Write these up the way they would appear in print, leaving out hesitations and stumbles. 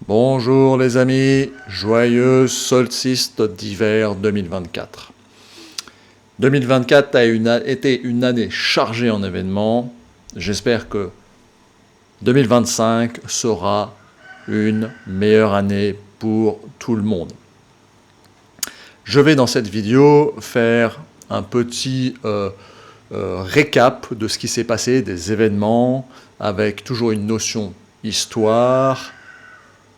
Bonjour les amis, joyeux solstice d'hiver 2024. 2024 a été une année chargée en événements. J'espère que 2025 sera une meilleure année pour tout le monde. Je vais dans cette vidéo faire un petit récap de ce qui s'est passé, des événements, avec toujours une notion histoire,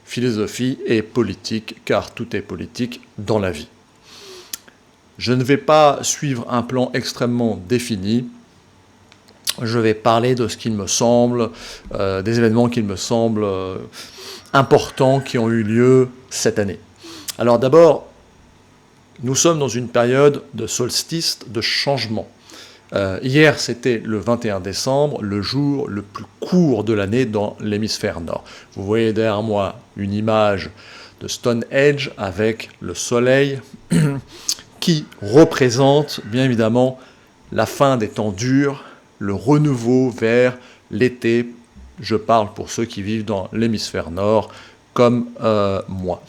philosophie et politique, car tout est politique dans la vie. Je ne vais pas suivre un plan extrêmement défini. Je vais parler de ce qu'il me semble, des événements qu'il me semblent importants qui ont eu lieu cette année. Alors d'abord, nous sommes dans une période de solstice, de changement. Hier, c'était le 21 décembre, le jour le plus court de l'année dans l'hémisphère nord. Vous voyez derrière moi une image de Stonehenge avec le soleil qui représente bien évidemment la fin des temps durs, le renouveau vers l'été. Je parle pour ceux qui vivent dans l'hémisphère nord comme moi.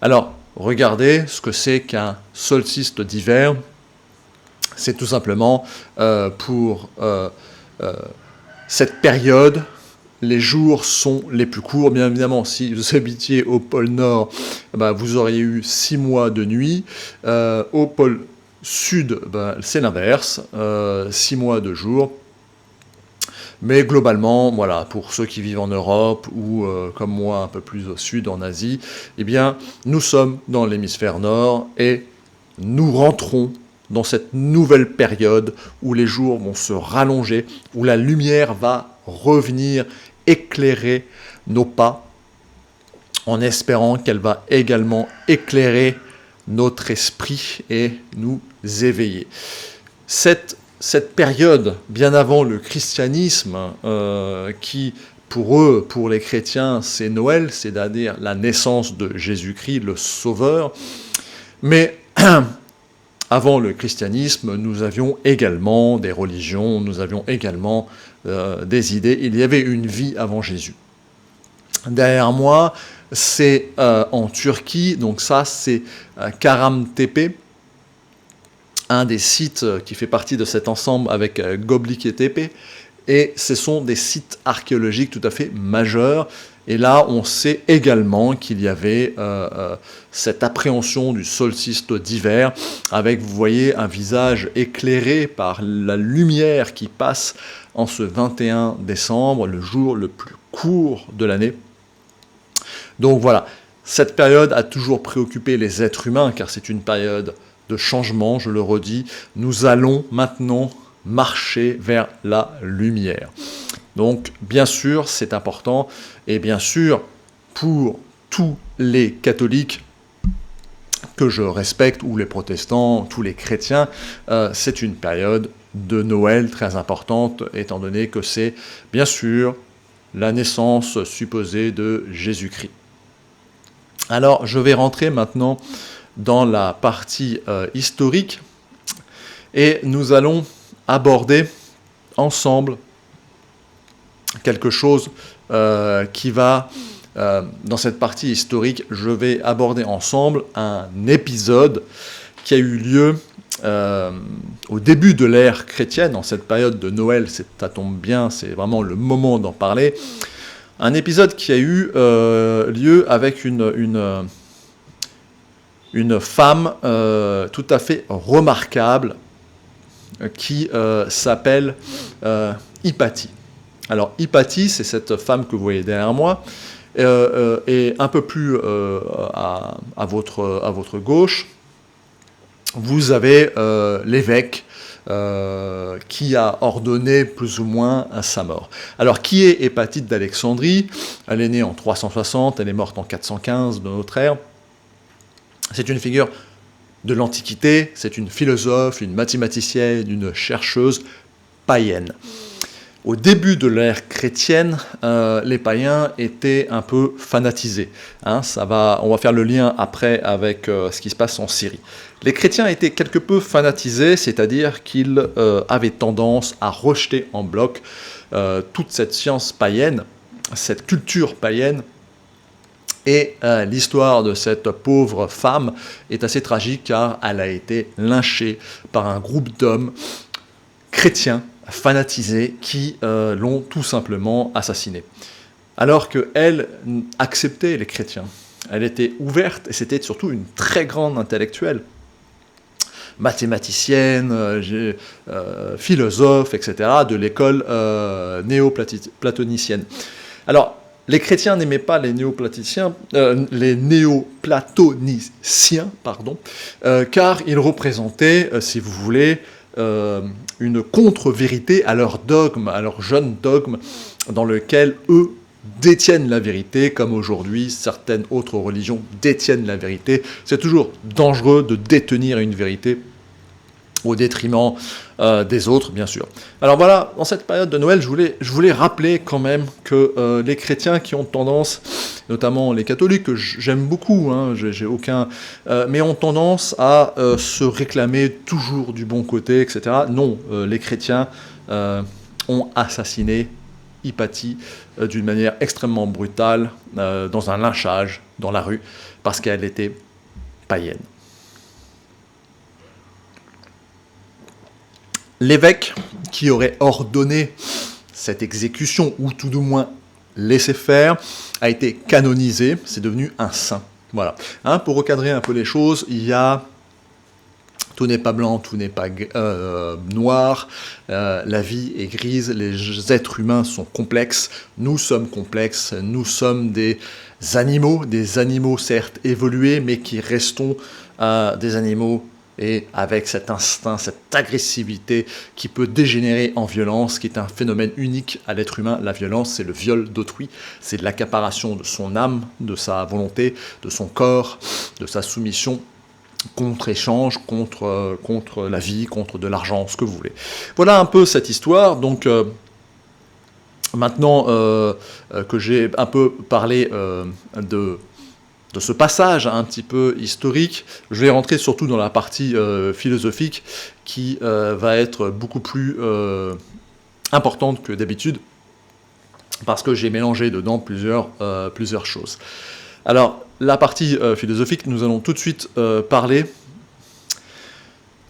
Alors, regardez ce que c'est qu'un solstice d'hiver. C'est tout simplement pour cette période, les jours sont les plus courts. Bien évidemment, si vous habitiez au pôle Nord, vous auriez eu 6 mois de nuit. Au pôle Sud, c'est l'inverse, 6 mois de jour. Mais globalement, voilà, pour ceux qui vivent en Europe ou comme moi un peu plus au sud en Asie, eh bien, nous sommes dans l'hémisphère nord et nous rentrons dans cette nouvelle période où les jours vont se rallonger, où la lumière va revenir éclairer nos pas, en espérant qu'elle va également éclairer notre esprit et nous éveiller. Cette période, bien avant le christianisme, qui pour eux, pour les chrétiens, c'est Noël, c'est-à-dire la naissance de Jésus-Christ, le Sauveur, mais avant le christianisme, nous avions également des religions, nous avions également des idées. Il y avait une vie avant Jésus. Derrière moi, c'est en Turquie, donc ça c'est Karamtepe, un des sites qui fait partie de cet ensemble avec Göbekli Tepe, et ce sont des sites archéologiques tout à fait majeurs. Et là, on sait également qu'il y avait cette appréhension du solstice d'hiver, avec, vous voyez, un visage éclairé par la lumière qui passe en ce 21 décembre, le jour le plus court de l'année. Donc voilà, cette période a toujours préoccupé les êtres humains, car c'est une période de changement, je le redis. Nous allons maintenant marcher vers la lumière. Donc, bien sûr, c'est important, et bien sûr, pour tous les catholiques que je respecte, ou les protestants, tous les chrétiens, c'est une période de Noël très importante, étant donné que c'est, bien sûr, la naissance supposée de Jésus-Christ. Alors, je vais rentrer maintenant dans la partie historique, et nous allons aborder ensemble quelque chose qui va, dans cette partie historique, je vais aborder ensemble un épisode qui a eu lieu au début de l'ère chrétienne, en cette période de Noël, ça tombe bien, c'est vraiment le moment d'en parler. Un épisode qui a eu lieu avec une femme tout à fait remarquable qui s'appelle Hypatie. Alors, Hypatie, c'est cette femme que vous voyez derrière moi, et un peu plus à votre gauche, vous avez l'évêque qui a ordonné plus ou moins sa mort. Alors, qui est Hépatite d'Alexandrie? Elle est née en 360, elle est morte en 415 de notre ère. C'est une figure de l'Antiquité, c'est une philosophe, une mathématicienne, une chercheuse païenne. Au début de l'ère chrétienne, les païens étaient un peu fanatisés. On va faire le lien après avec ce qui se passe en Syrie. Les chrétiens étaient quelque peu fanatisés, c'est-à-dire qu'ils avaient tendance à rejeter en bloc toute cette science païenne, cette culture païenne, Et l'histoire de cette pauvre femme est assez tragique car elle a été lynchée par un groupe d'hommes chrétiens fanatisés qui l'ont tout simplement assassinée. Alors qu'elle acceptait les chrétiens. Elle était ouverte et c'était surtout une très grande intellectuelle, mathématicienne, philosophe, etc., de l'école néoplatonicienne. Alors, les chrétiens n'aimaient pas les néoplatoniciens, car ils représentaient, si vous voulez, une contre-vérité à leur dogme, à leur jeune dogme, dans lequel eux détiennent la vérité, comme aujourd'hui certaines autres religions détiennent la vérité. C'est toujours dangereux de détenir une vérité au détriment des autres, bien sûr. Alors voilà, dans cette période de Noël, je voulais rappeler quand même que les chrétiens qui ont tendance, notamment les catholiques, que j'aime beaucoup, hein, j'ai aucun, mais ont tendance à se réclamer toujours du bon côté, etc. Non, les chrétiens ont assassiné Hypatie d'une manière extrêmement brutale, dans un lynchage dans la rue, parce qu'elle était païenne. L'évêque qui aurait ordonné cette exécution, ou tout du moins laissé faire, a été canonisé, c'est devenu un saint. Voilà. Hein, pour recadrer un peu les choses, il y a tout n'est pas blanc, tout n'est pas noir, la vie est grise, les êtres humains sont complexes, nous sommes complexes, nous sommes des animaux certes évolués, mais qui restons des animaux et avec cet instinct, cette agressivité qui peut dégénérer en violence, qui est un phénomène unique à l'être humain. La violence, c'est le viol d'autrui, c'est de l'accaparation de son âme, de sa volonté, de son corps, de sa soumission, contre-échange, contre la vie, contre de l'argent, ce que vous voulez. Voilà un peu cette histoire. Donc, maintenant que j'ai un peu parlé de ce passage un petit peu historique, je vais rentrer surtout dans la partie philosophique qui va être beaucoup plus importante que d'habitude, parce que j'ai mélangé dedans plusieurs choses. Alors, la partie philosophique, nous allons tout de suite parler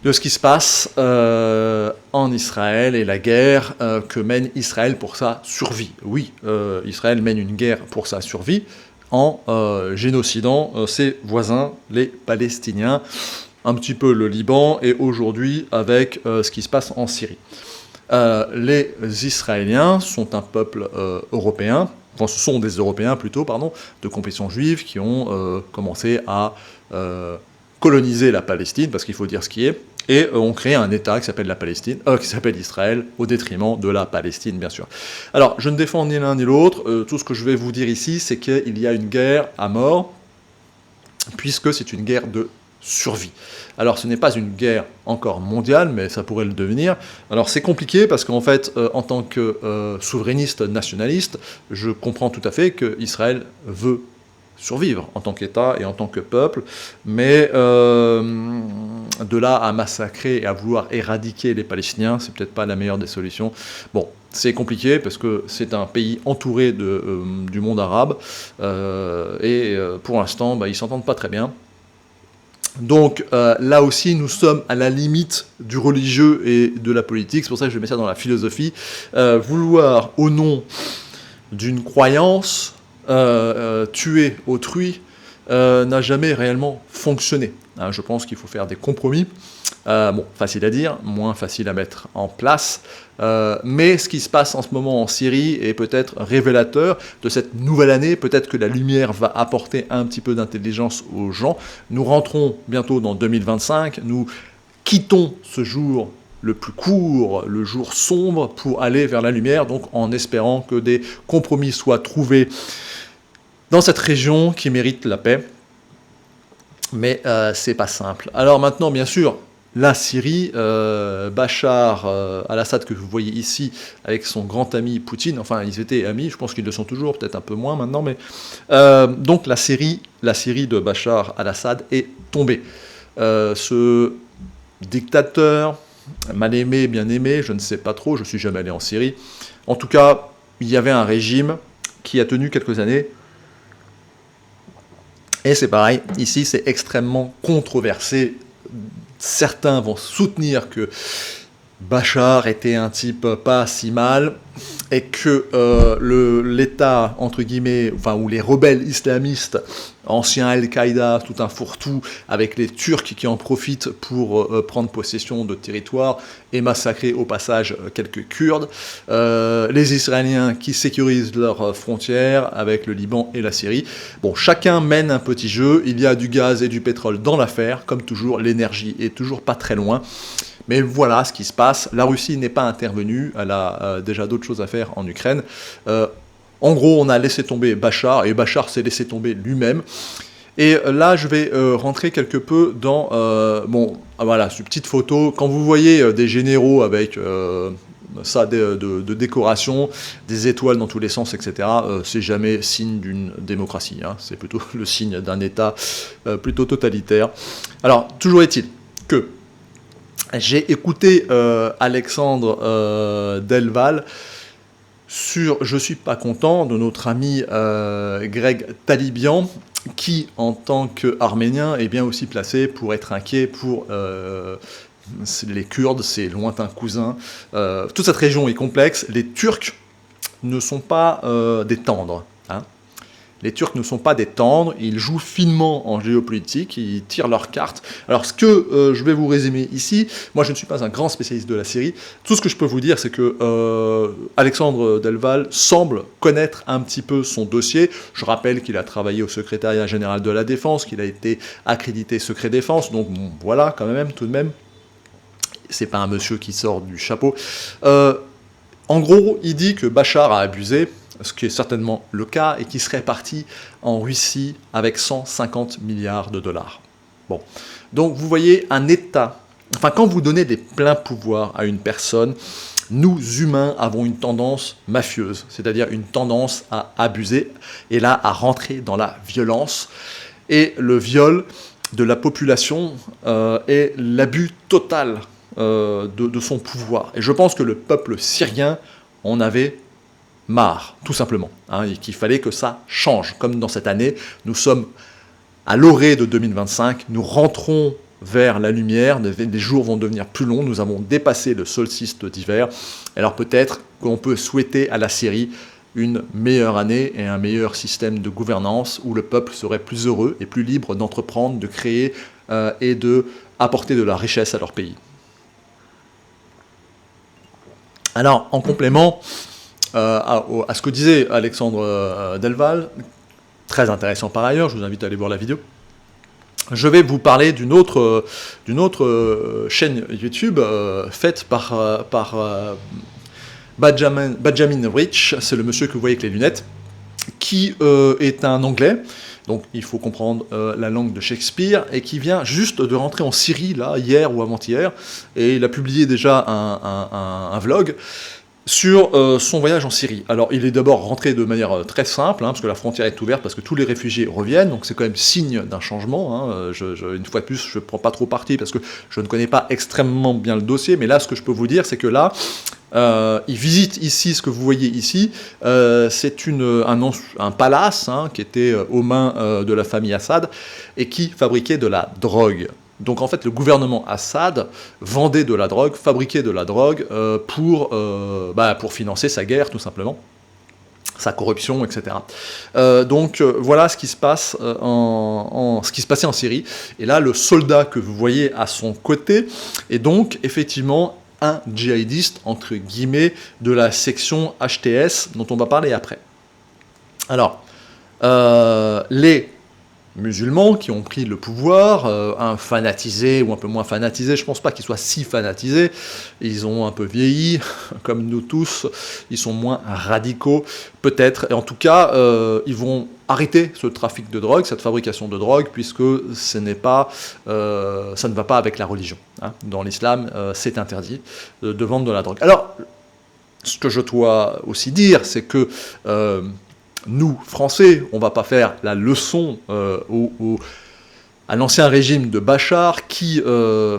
de ce qui se passe en Israël et la guerre que mène Israël pour sa survie. Oui, Israël mène une guerre pour sa survie en génocidant ses voisins, les Palestiniens, un petit peu le Liban, et aujourd'hui avec ce qui se passe en Syrie. Les Israéliens sont un peuple européen, enfin ce sont des Européens plutôt, pardon, de confession juive qui ont commencé à coloniser la Palestine, parce qu'il faut dire ce qui est, et ont créé un État qui s'appelle qui s'appelle Israël, au détriment de la Palestine, bien sûr. Alors, je ne défends ni l'un ni l'autre, tout ce que je vais vous dire ici, c'est qu'il y a une guerre à mort, puisque c'est une guerre de survie. Alors, ce n'est pas une guerre encore mondiale, mais ça pourrait le devenir. Alors, c'est compliqué, parce qu'en fait, en tant que souverainiste nationaliste, je comprends tout à fait qu'Israël veut survivre en tant qu'État et en tant que peuple, mais de là à massacrer et à vouloir éradiquer les Palestiniens, c'est peut-être pas la meilleure des solutions. Bon, c'est compliqué parce que c'est un pays entouré du monde arabe, et pour l'instant, ils s'entendent pas très bien. Donc là aussi, nous sommes à la limite du religieux et de la politique, c'est pour ça que je mets ça dans la philosophie. Vouloir, au nom d'une croyance, tuer autrui n'a jamais réellement fonctionné. Hein, je pense qu'il faut faire des compromis. Bon, facile à dire, moins facile à mettre en place. Mais ce qui se passe en ce moment en Syrie est peut-être révélateur de cette nouvelle année. Peut-être que la lumière va apporter un petit peu d'intelligence aux gens. Nous rentrons bientôt dans 2025. Nous quittons ce jour le plus court, le jour sombre, pour aller vers la lumière, donc en espérant que des compromis soient trouvés dans cette région qui mérite la paix. Mais c'est pas simple. Alors maintenant, bien sûr, la Syrie, Bachar al-Assad que vous voyez ici avec son grand ami Poutine, enfin ils étaient amis, je pense qu'ils le sont toujours, peut-être un peu moins maintenant, mais donc la Syrie de Bachar al-Assad est tombée. Ce dictateur, mal aimé, bien aimé, je ne sais pas trop, je ne suis jamais allé en Syrie. En tout cas, il y avait un régime qui a tenu quelques années, Et c'est pareil, ici c'est extrêmement controversé. Certains vont soutenir que Bachar était un type pas si mal et que l'État, entre guillemets, enfin, ou les rebelles islamistes, anciens Al-Qaïda, tout un fourre-tout, avec les Turcs qui en profitent pour prendre possession de territoires et massacrer au passage quelques Kurdes, les Israéliens qui sécurisent leurs frontières avec le Liban et la Syrie. Bon, chacun mène un petit jeu, il y a du gaz et du pétrole dans l'affaire, comme toujours, l'énergie est toujours pas très loin. Mais voilà ce qui se passe. La Russie n'est pas intervenue, elle a déjà d'autres choses à faire en Ukraine. En gros, on a laissé tomber Bachar, et Bachar s'est laissé tomber lui-même. Et là, je vais rentrer quelque peu dans... voilà, cette petite photo. Quand vous voyez des généraux avec ça de décoration, des étoiles dans tous les sens, etc., c'est jamais signe d'une démocratie. Hein. C'est plutôt le signe d'un État plutôt totalitaire. Alors, toujours est-il que... J'ai écouté Alexandre Delval sur « Je suis pas content » de notre ami Greg Talibian, qui, en tant qu'Arménien, est bien aussi placé pour être inquiet pour les Kurdes, ses lointains cousins. Toute cette région est complexe. Les Turcs ne sont pas des tendres. Hein. Les Turcs ne sont pas des tendres, ils jouent finement en géopolitique, ils tirent leurs cartes. Alors ce que je vais vous résumer ici, moi je ne suis pas un grand spécialiste de la Syrie, tout ce que je peux vous dire c'est que Alexandre Delval semble connaître un petit peu son dossier. Je rappelle qu'il a travaillé au secrétariat général de la Défense, qu'il a été accrédité secret défense, donc bon, voilà quand même, tout de même, c'est pas un monsieur qui sort du chapeau. En gros, il dit que Bachar a abusé, ce qui est certainement le cas, et qui serait parti en Russie avec 150 milliards de dollars. Bon. Donc vous voyez, un État, enfin quand vous donnez des pleins pouvoirs à une personne, nous humains avons une tendance mafieuse, c'est-à-dire une tendance à abuser, et là à rentrer dans la violence, et le viol de la population est l'abus total de son pouvoir. Et je pense que le peuple syrien en avait marre, tout simplement, hein, et qu'il fallait que ça change. Comme dans cette année, nous sommes à l'orée de 2025, nous rentrons vers la lumière, les jours vont devenir plus longs, nous avons dépassé le solstice d'hiver, alors peut-être qu'on peut souhaiter à la Syrie une meilleure année et un meilleur système de gouvernance où le peuple serait plus heureux et plus libre d'entreprendre, de créer et de apporter de la richesse à leur pays. Alors, en complément, à ce que disait Alexandre Delval, très intéressant par ailleurs, je vous invite à aller voir la vidéo, je vais vous parler d'une autre chaîne YouTube faite par Benjamin Rich, c'est le monsieur que vous voyez avec les lunettes, qui est un Anglais, donc il faut comprendre la langue de Shakespeare, et qui vient juste de rentrer en Syrie, là, hier ou avant-hier, et il a publié déjà un vlog sur son voyage en Syrie. Alors, il est d'abord rentré de manière très simple, hein, parce que la frontière est ouverte, parce que tous les réfugiés reviennent, donc c'est quand même signe d'un changement. Hein. Une fois de plus, je ne prends pas trop parti, parce que je ne connais pas extrêmement bien le dossier, mais là, ce que je peux vous dire, c'est que là, il visite ici, ce que vous voyez ici, c'est un palace hein, qui était aux mains de la famille Assad, et qui fabriquait de la drogue. Donc en fait, le gouvernement Assad vendait de la drogue, fabriquait de la drogue pour financer sa guerre, tout simplement, sa corruption, etc. Voilà ce qui se passe ce qui se passait en Syrie. Et là, le soldat que vous voyez à son côté est donc effectivement un djihadiste, entre guillemets, de la section HTS, dont on va parler après. Alors, les musulmans qui ont pris le pouvoir, un fanatisé ou un peu moins fanatisé, je ne pense pas qu'ils soient si fanatisés, ils ont un peu vieilli, comme nous tous, ils sont moins radicaux, peut-être, et en tout cas, ils vont arrêter ce trafic de drogue, cette fabrication de drogue, puisque ça ne va pas avec la religion. Hein. Dans l'islam, c'est interdit de vendre de la drogue. Alors, ce que je dois aussi dire, c'est que nous, Français, on ne va pas faire la leçon à l'ancien régime de Bachar qui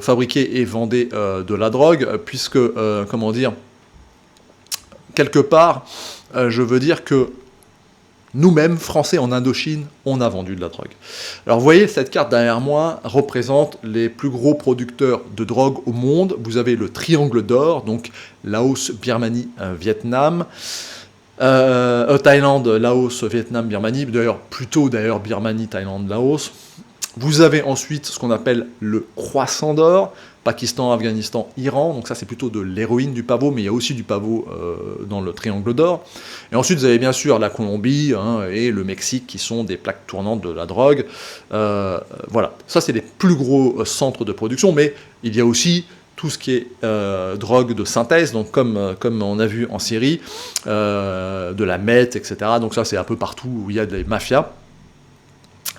fabriquait et vendait de la drogue, puisque, quelque part, je veux dire que nous-mêmes, Français en Indochine, on a vendu de la drogue. Alors vous voyez, cette carte derrière moi représente les plus gros producteurs de drogue au monde. Vous avez le triangle d'or, donc Laos, Birmanie, Vietnam. Thaïlande, Laos, Vietnam, Birmanie. Plutôt Birmanie, Thaïlande, Laos. Vous avez ensuite ce qu'on appelle le croissant d'or, Pakistan, Afghanistan, Iran, donc ça c'est plutôt de l'héroïne, du pavot, mais il y a aussi du pavot dans le triangle d'or. Et ensuite vous avez bien sûr la Colombie et le Mexique qui sont des plaques tournantes de la drogue. Voilà, ça c'est les plus gros centres de production, mais il y a aussi tout ce qui est drogue de synthèse, donc comme on a vu en Syrie, de la meth, etc. Donc ça c'est un peu partout où il y a des mafias.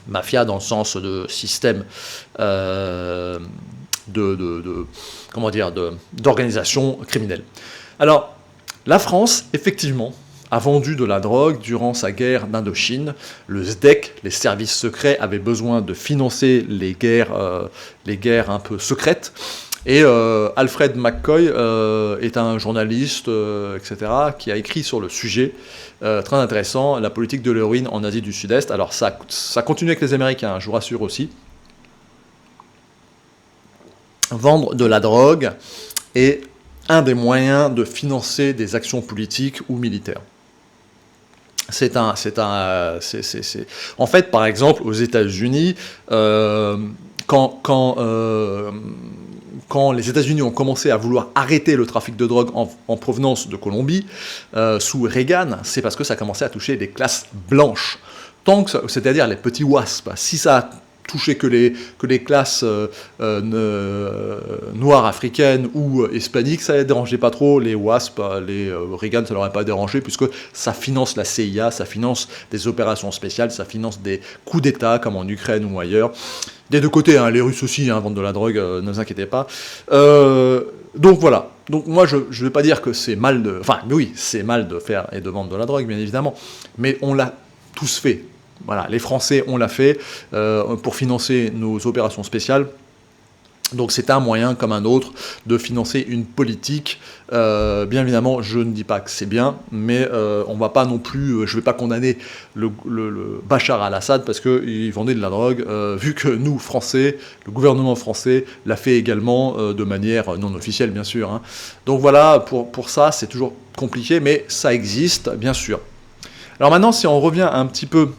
Mafia dans le sens de système d'organisation criminelle. Alors, la France, effectivement, a vendu de la drogue durant sa guerre d'Indochine. Le SDEC, les services secrets, avaient besoin de financer les guerres un peu secrètes. Et Alfred McCoy est un journaliste, etc., qui a écrit sur le sujet, très intéressant, la politique de l'héroïne en Asie du Sud-Est. Alors ça continue avec les Américains, je vous rassure aussi. Vendre de la drogue est un des moyens de financer des actions politiques ou militaires. En fait, par exemple, aux États-Unis, quand les États-Unis ont commencé à vouloir arrêter le trafic de drogue en provenance de Colombie, sous Reagan, c'est parce que ça commençait à toucher les classes blanches, c'est-à-dire les petits WASP. Si ça a touché que les classes noires africaines ou hispaniques, ça ne les dérangeait pas trop. Les WASP, les Reagan, ça ne leur a pas dérangé, puisque ça finance la CIA, ça finance des opérations spéciales, ça finance des coups d'État, comme en Ukraine ou ailleurs. Des deux côtés, les Russes aussi vendent de la drogue, ne vous inquiétez pas. Donc voilà. Donc moi, je ne vais pas dire que c'est mal de... Enfin, oui, c'est mal de faire et de vendre de la drogue, bien évidemment. Mais on l'a tous fait. Voilà, les Français, on l'a fait pour financer nos opérations spéciales. Donc c'est un moyen comme un autre de financer une politique. Bien évidemment, je ne dis pas que c'est bien, mais on va pas non plus, je ne vais pas condamner le Bachar al-Assad parce qu'il vendait de la drogue, vu que nous, Français, le gouvernement français l'a fait également de manière non officielle, bien sûr. Donc voilà, pour ça, c'est toujours compliqué, mais ça existe, bien sûr. Alors maintenant, si on revient un petit peu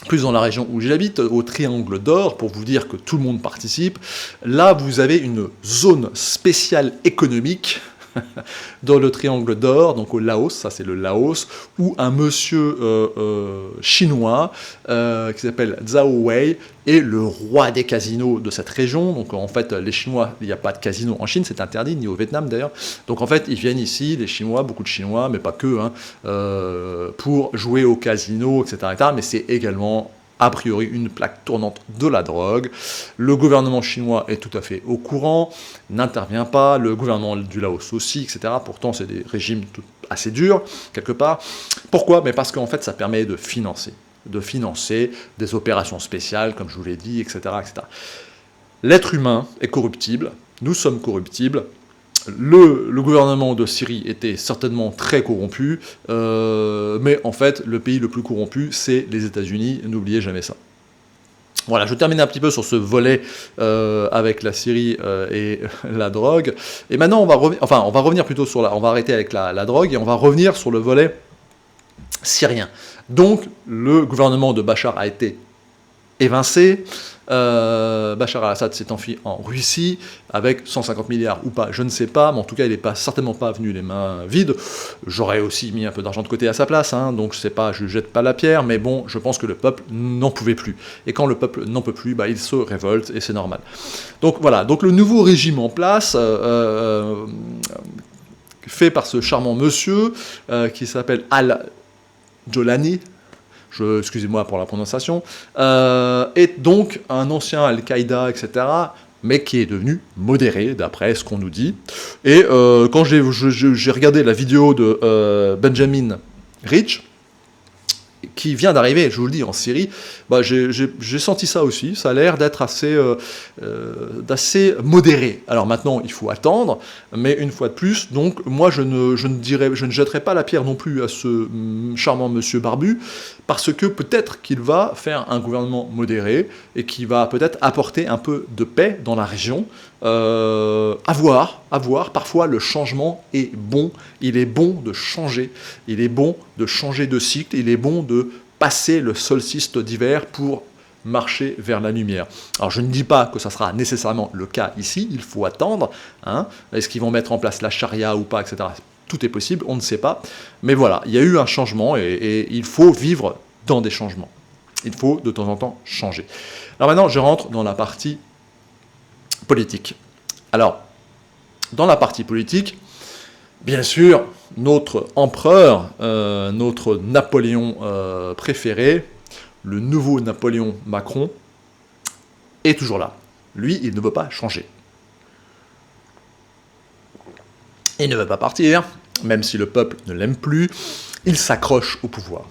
plus dans la région où j'habite, au Triangle d'Or, pour vous dire que tout le monde participe, là vous avez une zone spéciale économique dans le Triangle d'Or, donc au Laos, ça c'est le Laos, où un monsieur chinois qui s'appelle Zhao Wei est le roi des casinos de cette région. Donc en fait, les Chinois, il n'y a pas de casino en Chine, c'est interdit, ni au Vietnam d'ailleurs. Donc en fait, ils viennent ici, les Chinois, beaucoup de Chinois, mais pas que, pour jouer au casino, etc. Mais c'est également a priori une plaque tournante de la drogue. Le gouvernement chinois est tout à fait au courant, n'intervient pas, le gouvernement du Laos aussi, etc. Pourtant, c'est des régimes assez durs, quelque part. Pourquoi ? Mais parce qu'en fait, ça permet de financer des opérations spéciales, comme je vous l'ai dit, etc., etc. L'être humain est corruptible, nous sommes corruptibles. Le gouvernement de Syrie était certainement très corrompu, mais en fait, le pays le plus corrompu, c'est les États-Unis, n'oubliez jamais ça. Voilà, je termine un petit peu sur ce volet avec la Syrie et la drogue. Et maintenant, on va revenir plutôt on va arrêter avec la drogue, et on va revenir sur le volet syrien. Donc, le gouvernement de Bachar a été évincé. Bachar al-Assad s'est enfui en Russie avec 150 milliards ou pas, je ne sais pas, mais en tout cas il n'est certainement pas venu les mains vides. J'aurais aussi mis un peu d'argent de côté à sa place, donc je sais pas, je jette pas la pierre, mais bon, je pense que le peuple n'en pouvait plus. Et quand le peuple n'en peut plus, il se révolte et c'est normal. Donc voilà, donc le nouveau régime en place, fait par ce charmant monsieur qui s'appelle Al-Jolani, excusez-moi pour la prononciation, est donc un ancien Al-Qaïda, etc., mais qui est devenu modéré, d'après ce qu'on nous dit. Et quand j'ai regardé la vidéo de Benjamin Rich, qui vient d'arriver, je vous le dis, en Syrie, bah, j'ai senti ça aussi. Ça a l'air d'être d'assez modéré. Alors maintenant, il faut attendre, mais une fois de plus, donc moi je ne jetterai pas la pierre non plus à ce charmant monsieur barbu, parce que peut-être qu'il va faire un gouvernement modéré et qui va peut-être apporter un peu de paix dans la région. À voir. Parfois le changement est bon. Il est bon de changer. Il est bon de changer de cycle. Il est bon de passer le solstice d'hiver pour marcher vers la lumière. Alors je ne dis pas que ça sera nécessairement le cas ici. Il faut attendre. Est-ce qu'ils vont mettre en place la charia ou pas, etc. Tout est possible. On ne sait pas. Mais voilà, il y a eu un changement et il faut vivre dans des changements. Il faut de temps en temps changer. Alors maintenant, je rentre dans la partie politique. Alors, dans la partie politique, bien sûr, notre empereur, notre Napoléon préféré, le nouveau Napoléon Macron, est toujours là. Lui, il ne veut pas changer. Il ne veut pas partir, même si le peuple ne l'aime plus, il s'accroche au pouvoir.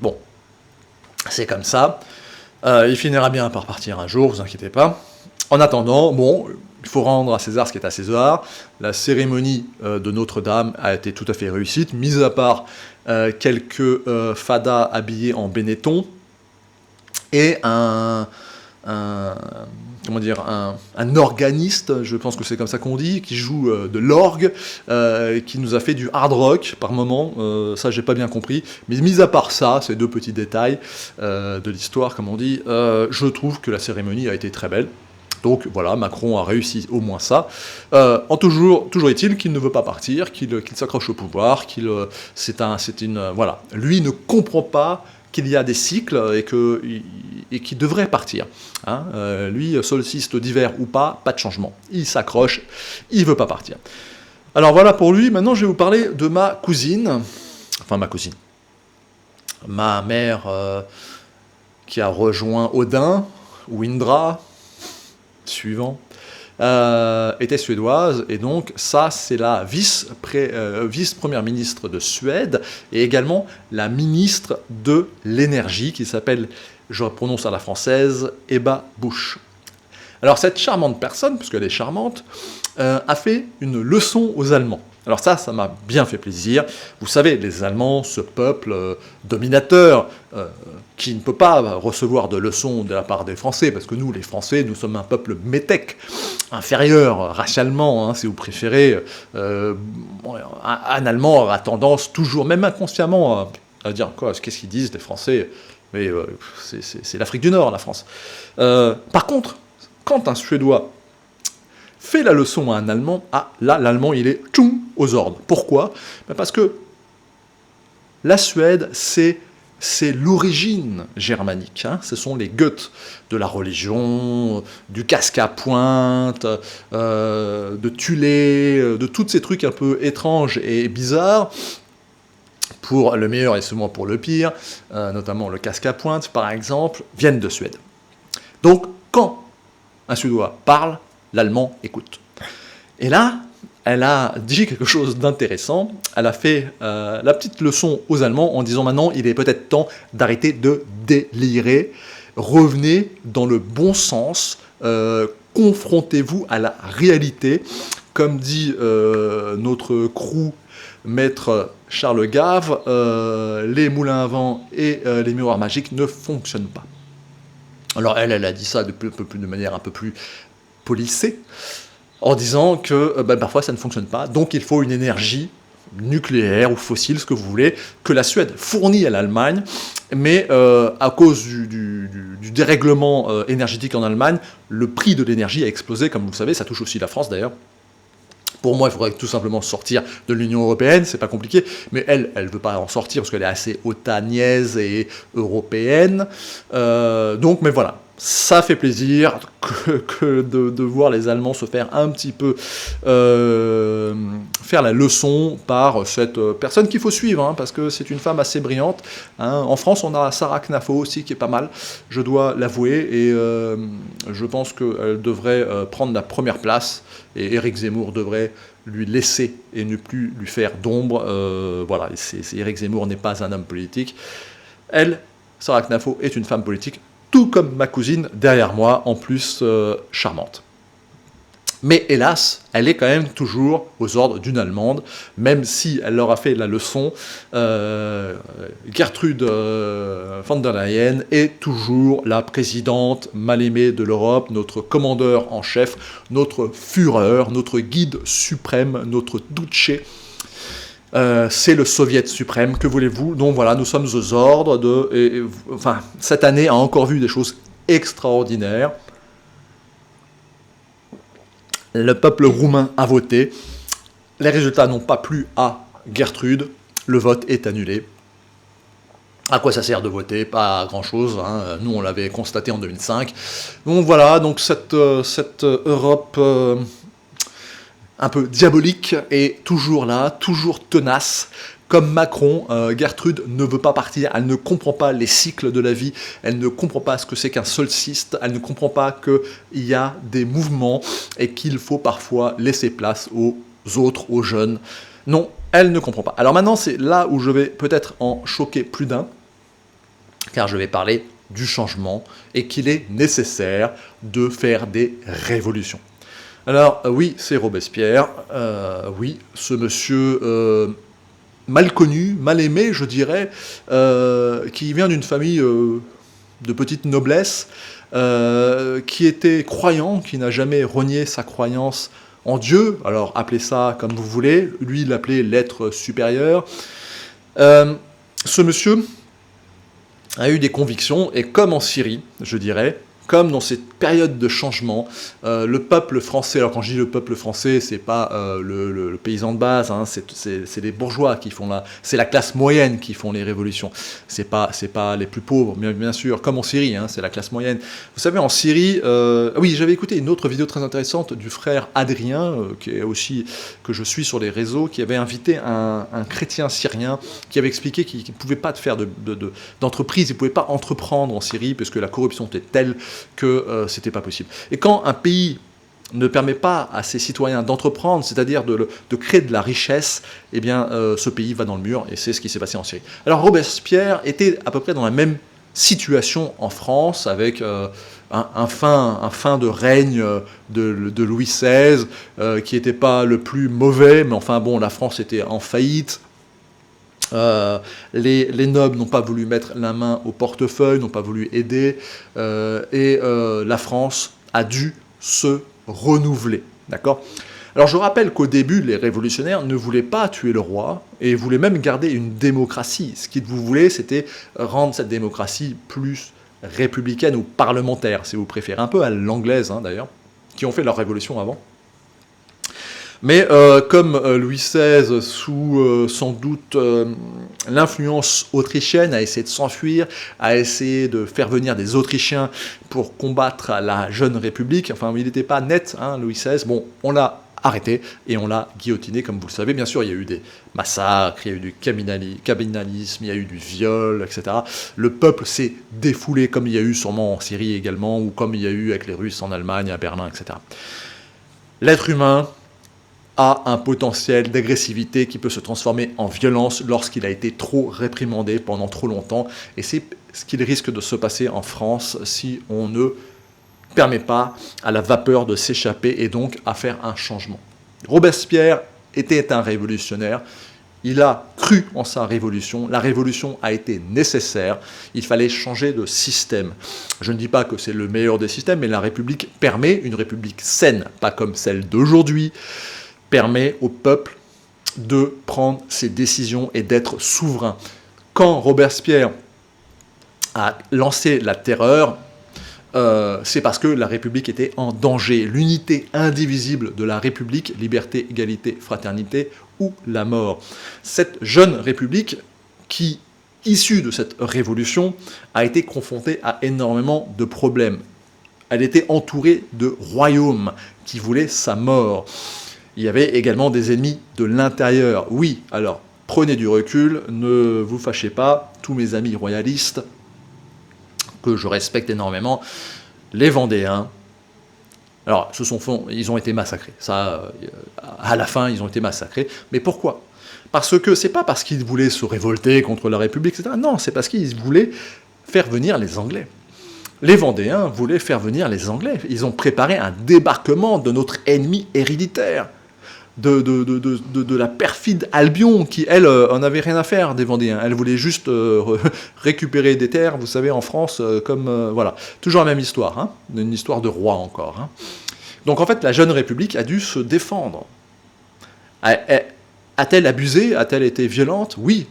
Bon, c'est comme ça. Il finira bien par partir un jour, vous inquiétez pas. En attendant, bon, il faut rendre à César ce qui est à César. La cérémonie de Notre-Dame a été tout à fait réussite, mis à part quelques fadas habillés en Benetton et un organiste, je pense que c'est comme ça qu'on dit, qui joue de l'orgue, qui nous a fait du hard rock par moment, ça j'ai pas bien compris, mais mis à part ça, ces deux petits détails de l'histoire, comme on dit, je trouve que la cérémonie a été très belle. Donc voilà, Macron a réussi au moins ça. Toujours est-il qu'il ne veut pas partir, qu'il s'accroche au pouvoir, voilà. Lui ne comprend pas qu'il y a des cycles et qu'il devrait partir. Lui, solstice d'hiver ou pas de changement. Il s'accroche, il ne veut pas partir. Alors voilà pour lui. Maintenant, je vais vous parler de ma cousine. Enfin, ma cousine. Ma mère qui a rejoint Odin, ou Indra, suivant, était suédoise, et donc ça c'est la vice-première ministre de Suède, et également la ministre de l'énergie, qui s'appelle, je prononce à la française, Ebba Busch. Alors cette charmante personne, puisqu'elle est charmante, a fait une leçon aux Allemands. Alors ça m'a bien fait plaisir. Vous savez, les Allemands, ce peuple dominateur, qui ne peut pas recevoir de leçons de la part des Français, parce que nous, les Français, nous sommes un peuple métèque, inférieur racialement, si vous préférez. Un Allemand a tendance toujours, même inconsciemment, à dire quoi, qu'est-ce qu'ils disent les Français, mais c'est l'Afrique du Nord, la France. Par contre, quand un Suédois fait la leçon à un Allemand, là, l'Allemand, il est tchoum aux ordres. Pourquoi ? Parce que la Suède, c'est l'origine germanique. Ce sont les Goths de la religion, du casque à pointe, de Thulé, de tous ces trucs un peu étranges et bizarres, pour le meilleur et souvent pour le pire, notamment le casque à pointe, par exemple, viennent de Suède. Donc, quand un Suédois parle, l'Allemand écoute. Et là, elle a dit quelque chose d'intéressant. Elle a fait la petite leçon aux Allemands en disant maintenant, il est peut-être temps d'arrêter de délirer. Revenez dans le bon sens. Confrontez-vous à la réalité. Comme dit notre crew, maître Charles Gave, les moulins à vent et les miroirs magiques ne fonctionnent pas. Alors elle a dit ça de manière un peu plus policée, en disant que parfois ça ne fonctionne pas, donc il faut une énergie nucléaire ou fossile, ce que vous voulez, que la Suède fournit à l'Allemagne, mais à cause du dérèglement énergétique en Allemagne, le prix de l'énergie a explosé, comme vous le savez, ça touche aussi la France d'ailleurs. Pour moi, il faudrait tout simplement sortir de l'Union européenne, c'est pas compliqué, mais elle veut pas en sortir parce qu'elle est assez otaniaise et européenne. Donc, mais voilà, ça fait plaisir que de voir les Allemands se faire un petit peu faire la leçon par cette personne qu'il faut suivre, parce que c'est une femme assez brillante. En France, on a Sarah Knafo aussi qui est pas mal, je dois l'avouer, et je pense qu'elle devrait prendre la première place, et Éric Zemmour devrait lui laisser et ne plus lui faire d'ombre. Voilà, Éric Zemmour n'est pas un homme politique. Elle Sarah Knafo est une femme politique, tout comme ma cousine derrière moi, en plus charmante. Mais hélas, elle est quand même toujours aux ordres d'une Allemande, même si elle leur a fait la leçon. Gertrude von der Leyen est toujours la présidente mal aimée de l'Europe, notre commandeur en chef, notre Führer, notre guide suprême, notre Duce. C'est le soviet suprême, que voulez-vous? Donc voilà, nous sommes aux ordres de... enfin, cette année a encore vu des choses extraordinaires. Le peuple roumain a voté. Les résultats n'ont pas plu à Gertrude. Le vote est annulé. À quoi ça sert de voter? Pas à grand-chose. Hein. Nous, on l'avait constaté en 2005. Donc voilà, donc cette Europe un peu diabolique est toujours là, toujours tenace. Comme Macron, Gertrude ne veut pas partir, elle ne comprend pas les cycles de la vie, elle ne comprend pas ce que c'est qu'un solstice, elle ne comprend pas qu'il y a des mouvements et qu'il faut parfois laisser place aux autres, aux jeunes. Non, elle ne comprend pas. Alors maintenant, c'est là où je vais peut-être en choquer plus d'un, car je vais parler du changement et qu'il est nécessaire de faire des révolutions. Alors oui, c'est Robespierre, oui, ce monsieur... mal connu, mal aimé, je dirais, qui vient d'une famille de petite noblesse, qui était croyant, qui n'a jamais renié sa croyance en Dieu, alors appelez ça comme vous voulez, lui il l'appelait l'être supérieur. Ce monsieur a eu des convictions, et comme en Syrie, je dirais, comme dans cette période de changement, le peuple français, alors quand je dis le peuple français, c'est pas le paysan de base, hein, c'est les bourgeois qui font c'est la classe moyenne qui font les révolutions, c'est pas les plus pauvres, bien sûr, comme en Syrie, hein, c'est la classe moyenne. Vous savez, en Syrie, oui, j'avais écouté une autre vidéo très intéressante du frère Adrien, qui est aussi, que je suis sur les réseaux, qui avait invité un chrétien syrien, qui avait expliqué qu'il ne pouvait pas faire d'entreprise, il ne pouvait pas entreprendre en Syrie, parce que la corruption était telle que c'était pas possible. Et quand un pays ne permet pas à ses citoyens d'entreprendre, c'est-à-dire de créer de la richesse, eh bien, ce pays va dans le mur, et c'est ce qui s'est passé en Syrie. Alors Robespierre était à peu près dans la même situation en France, avec un fin de règne de Louis XVI, qui n'était pas le plus mauvais, mais enfin bon, la France était en faillite. Les nobles n'ont pas voulu mettre la main au portefeuille, n'ont pas voulu aider, et la France a dû se renouveler. D'accord ? Alors je rappelle qu'au début, les révolutionnaires ne voulaient pas tuer le roi, et voulaient même garder une démocratie. Ce qu'ils voulaient, c'était rendre cette démocratie plus républicaine ou parlementaire, si vous préférez, un peu à l'anglaise, hein, d'ailleurs, qui ont fait leur révolution avant. Mais comme Louis XVI, sous sans doute l'influence autrichienne, a essayé de s'enfuir, a essayé de faire venir des Autrichiens pour combattre la jeune République, enfin il n'était pas net, hein, Louis XVI, bon, on l'a arrêté et on l'a guillotiné, comme vous le savez. Bien sûr, il y a eu des massacres, il y a eu du cabinalisme, il y a eu du viol, etc. Le peuple s'est défoulé, comme il y a eu sûrement en Syrie également, ou comme il y a eu avec les Russes en Allemagne, à Berlin, etc. L'être humain a un potentiel d'agressivité qui peut se transformer en violence lorsqu'il a été trop réprimandé pendant trop longtemps. Et c'est ce qu'il risque de se passer en France si on ne permet pas à la vapeur de s'échapper et donc à faire un changement. Robespierre était un révolutionnaire. Il a cru en sa révolution. La révolution a été nécessaire. Il fallait changer de système. Je ne dis pas que c'est le meilleur des systèmes, mais la République permet, une République saine, pas comme celle d'aujourd'hui, permet au peuple de prendre ses décisions et d'être souverain. Quand Robespierre a lancé la terreur, c'est parce que la République était en danger. L'unité indivisible de la République, liberté, égalité, fraternité ou la mort. Cette jeune République qui, issue de cette révolution, a été confrontée à énormément de problèmes. Elle était entourée de royaumes qui voulaient sa mort. Il y avait également des ennemis de l'intérieur. Oui, alors, prenez du recul, ne vous fâchez pas, tous mes amis royalistes, que je respecte énormément, les Vendéens, alors, ils ont été massacrés. Ça, à la fin, ils ont été massacrés. Mais pourquoi ? Parce que c'est pas parce qu'ils voulaient se révolter contre la République, etc. Non, c'est parce qu'ils voulaient faire venir les Anglais. Les Vendéens voulaient faire venir les Anglais. Ils ont préparé un débarquement de notre ennemi héréditaire, de la perfide Albion, qui, elle, en avait rien à faire des Vendéens. Elle voulait juste récupérer des terres, vous savez, en France, voilà. Toujours la même histoire, hein, une histoire de roi encore. Hein. Donc en fait, la jeune République a dû se défendre. A-t-elle abusé? A-t-elle été violente? Oui,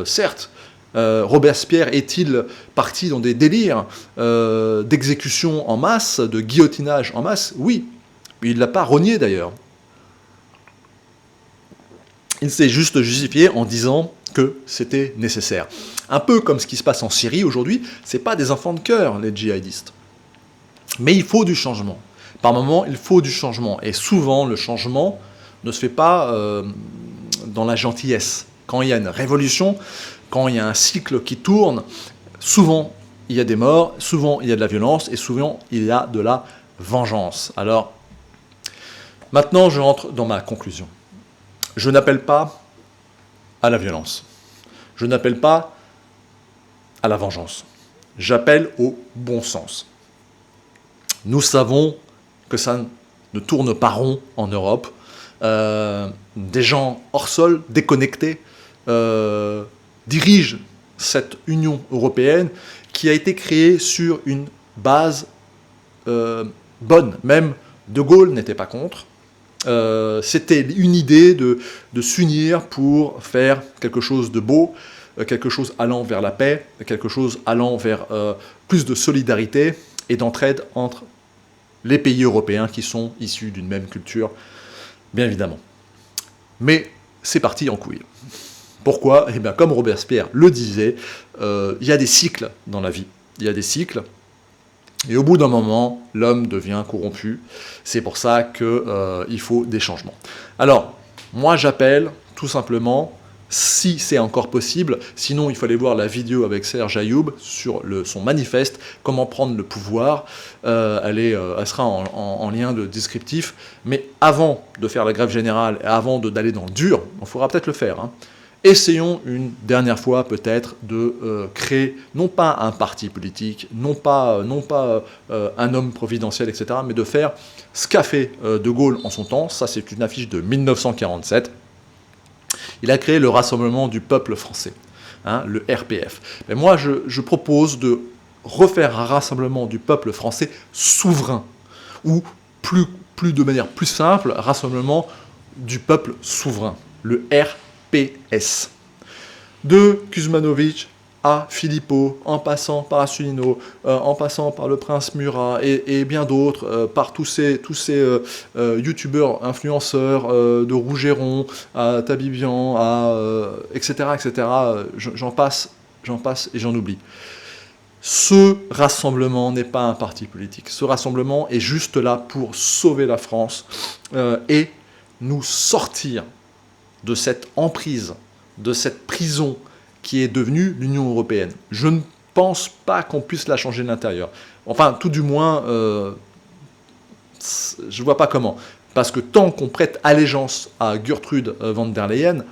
certes. Robespierre est-il parti dans des délires d'exécution en masse, de guillotinage en masse? Oui. Il ne l'a pas renié d'ailleurs. Il s'est juste justifié en disant que c'était nécessaire. Un peu comme ce qui se passe en Syrie aujourd'hui, ce n'est pas des enfants de cœur, les djihadistes. Mais il faut du changement. Par moments, il faut du changement. Et souvent, le changement ne se fait pas dans la gentillesse. Quand il y a une révolution, quand il y a un cycle qui tourne, souvent il y a des morts, souvent il y a de la violence, et souvent il y a de la vengeance. Alors, maintenant je rentre dans ma conclusion. Je n'appelle pas à la violence. Je n'appelle pas à la vengeance. J'appelle au bon sens. Nous savons que ça ne tourne pas rond en Europe. Des gens hors sol, déconnectés, dirige cette Union européenne qui a été créée sur une base bonne. Même De Gaulle n'était pas contre. C'était une idée de s'unir pour faire quelque chose de beau, quelque chose allant vers la paix, quelque chose allant vers plus de solidarité et d'entraide entre les pays européens qui sont issus d'une même culture, bien évidemment. Mais c'est parti en couille. Pourquoi? Eh bien, comme Robespierre le disait, il y a des cycles dans la vie. Il y a des cycles. Et au bout d'un moment, l'homme devient corrompu. C'est pour ça qu'il faut des changements. Alors, moi j'appelle tout simplement, si c'est encore possible, sinon il faut aller voir la vidéo avec Serge Ayoub sur son manifeste, comment prendre le pouvoir. Elle sera en lien de descriptif. Mais avant de faire la grève générale, et avant d'aller dans le dur, il faudra peut-être le faire, hein. Essayons une dernière fois peut-être de créer, non pas un parti politique, non pas un homme providentiel, etc., mais de faire ce qu'a fait De Gaulle en son temps. Ça, c'est une affiche de 1947. Il a créé le Rassemblement du peuple français, hein, le RPF. Mais moi, je propose de refaire un rassemblement du peuple français souverain, ou de manière plus simple, rassemblement du peuple souverain, le RPF. De Kuzmanovic à Philippot, en passant par Asselineau, en passant par le prince Murat et bien d'autres, par tous ces youtubeurs, influenceurs, de Rougeron à Tabibian, etc., etc., j'en passe et j'en oublie. Ce rassemblement n'est pas un parti politique. Ce rassemblement est juste là pour sauver la France et nous sortir de cette emprise, de cette prison qui est devenue l'Union européenne. Je ne pense pas qu'on puisse la changer de l'intérieur. Enfin, tout du moins, je ne vois pas comment. Parce que tant qu'on prête allégeance à Gertrude von der Leyen,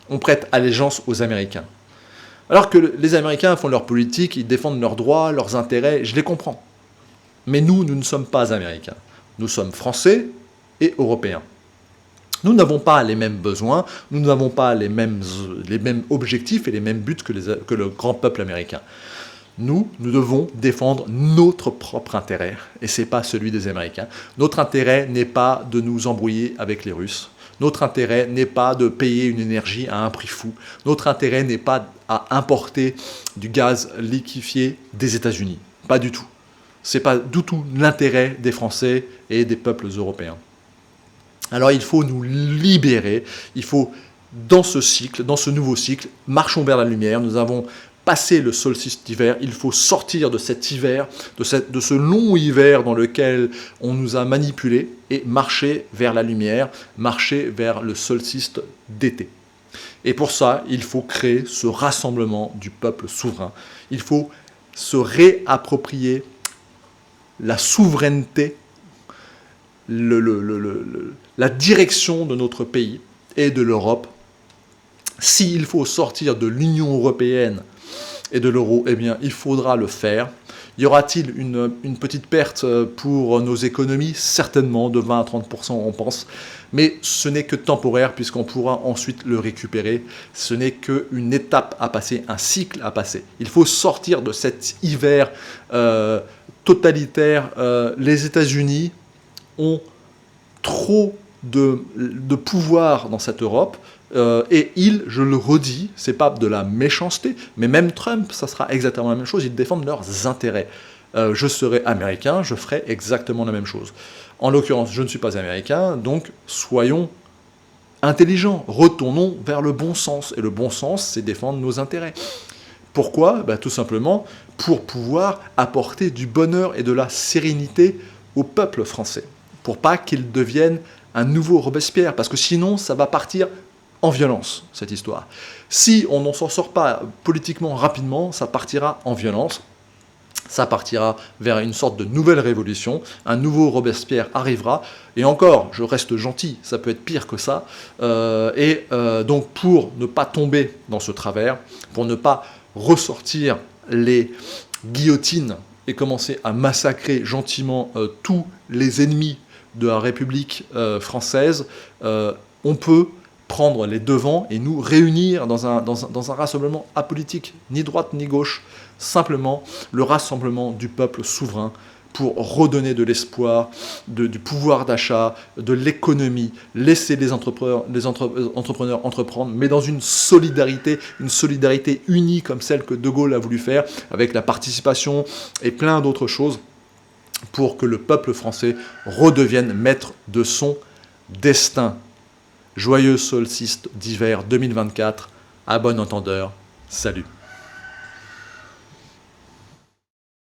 on prête allégeance aux Américains. Alors que les Américains font leur politique, ils défendent leurs droits, leurs intérêts, je les comprends. Mais nous ne sommes pas Américains. Nous sommes Français et Européens. Nous n'avons pas les mêmes besoins, nous n'avons pas les mêmes objectifs et les mêmes buts que le grand peuple américain. Nous devons défendre notre propre intérêt, et ce n'est pas celui des Américains. Notre intérêt n'est pas de nous embrouiller avec les Russes. Notre intérêt n'est pas de payer une énergie à un prix fou. Notre intérêt n'est pas à importer du gaz liquéfié des États-Unis. Pas du tout. Ce n'est pas du tout l'intérêt des Français et des peuples européens. Alors il faut nous libérer, il faut, dans ce nouveau cycle, marchons vers la lumière. Nous avons passé le solstice d'hiver, il faut sortir de cet hiver, de ce long hiver dans lequel on nous a manipulés, et marcher vers la lumière, marcher vers le solstice d'été. Et pour ça, il faut créer ce rassemblement du peuple souverain. Il faut se réapproprier la souveraineté, la direction de notre pays et de l'Europe. S'il faut sortir de l'Union européenne et de l'euro, eh bien, il faudra le faire. Y aura-t-il une petite perte pour nos économies? Certainement, de 20 à 30%, on pense. Mais ce n'est que temporaire, puisqu'on pourra ensuite le récupérer. Ce n'est qu'une étape à passer, un cycle à passer. Il faut sortir de cet hiver totalitaire. Les États-Unis ont trop de pouvoir dans cette Europe. Et je le redis, c'est pas de la méchanceté, mais même Trump, ça sera exactement la même chose, ils défendent leurs intérêts. Je serai américain, je ferai exactement la même chose. En l'occurrence, je ne suis pas américain, donc soyons intelligents, retournons vers le bon sens. Et le bon sens, c'est défendre nos intérêts. Pourquoi? Tout simplement pour pouvoir apporter du bonheur et de la sérénité au peuple français, pour pas qu'il devienne un nouveau Robespierre, parce que sinon, ça va partir en violence, cette histoire. Si on n'en s'en sort pas politiquement rapidement, ça partira en violence, ça partira vers une sorte de nouvelle révolution, un nouveau Robespierre arrivera, et encore, je reste gentil, ça peut être pire que ça, donc pour ne pas tomber dans ce travers, pour ne pas ressortir les guillotines et commencer à massacrer gentiment tous les ennemis de la République française, on peut prendre les devants et nous réunir dans un rassemblement apolitique, ni droite ni gauche, simplement le rassemblement du peuple souverain pour redonner de l'espoir, du pouvoir d'achat, de l'économie, laisser les entrepreneurs entreprendre, mais dans une solidarité unie comme celle que De Gaulle a voulu faire, avec la participation et plein d'autres choses, pour que le peuple français redevienne maître de son destin. Joyeux solstice d'hiver 2024, à bon entendeur, salut.